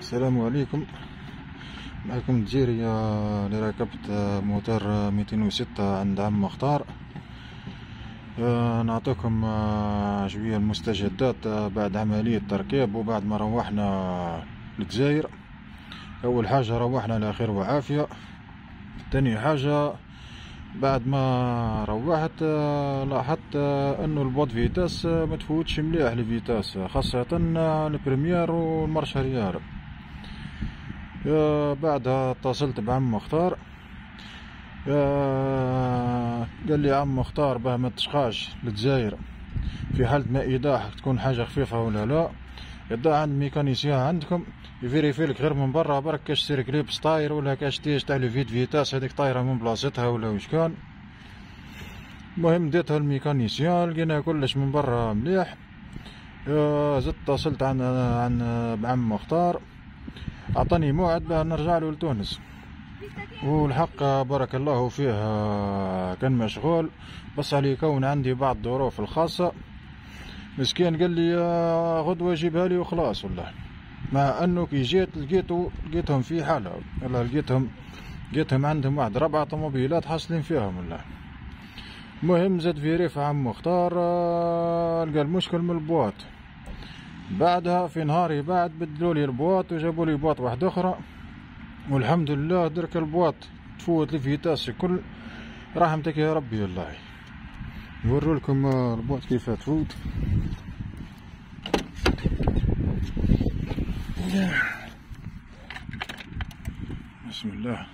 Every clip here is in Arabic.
السلام عليكم. معكم الجيري اللي ركبت موتور 206 عند عم مختار. نعطيكم شوية المستجدات بعد عملية تركيب وبعد ما روحنا للجزائر. أول حاجة روحنا على خير وعافية. تاني حاجة بعد ما روحت لاحظت انه البوط فيتاس متفوتش مليح الفيتاس، خاصة البريمير والمارشاريار. بعدها اتصلت بعم مختار، قال لي عم مختار باه ما تشقاش للجزائر في حالة ما ايضاح تكون حاجة خفيفة ولا لا، يضع عند ميكانيسيان عندكم يفيريفي لك غير من برا برك كاش سير كليبس طاير ولا كاش تيج تاع لي فيتاس هذيك طايره من بلاصتها ولا واش كان. المهم ديتها الميكانيسيان لقينا كلش من برا مليح. زدت اتصلت عن بعم مختار، اعطاني موعد باه نرجع له لتونس، والحق بارك الله فيه كان مشغول، بس عليه كون عندي بعض الظروف الخاصه. مسكين قال لي غدوه جيبها لي وخلاص. والله مع انه كي جيت لقيتهم في حالة، والله لقيتهم عندهم واحد 4 طوموبيلات حاصلين فيهم. والله المهم زاد في ريف عم مختار لقى المشكل من البواط. بعدها في نهاري بعد بدلوا لي البواط وجابوا لي بواط واحد اخرى، والحمد لله درك البواط تفوت الفيتاس كل رحمتك يا ربي. والله نورو لكم البواط كيف تفوت. بسم الله.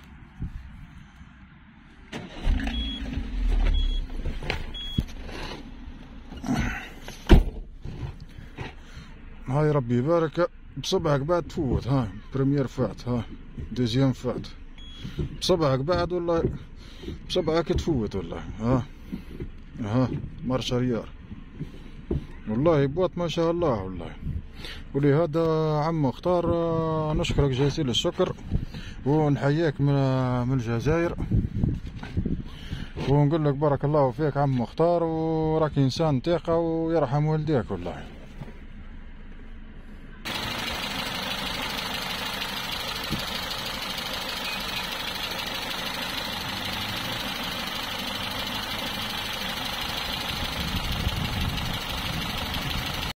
هاي ربي يبارك، بصبعك بعد تفوت. ها بريمير فات، ها دوزيام فات، بصبعك بعد والله بصبعك تفوت. والله ها مارشاريار، والله بوط ما شاء الله. والله ولهذا عم مختار نشكرك جزيل الشكر ونحييك من الجزائر، ونقول لك بارك الله فيك عم مختار، وراك انسان ثقة ويرحم والديك. والله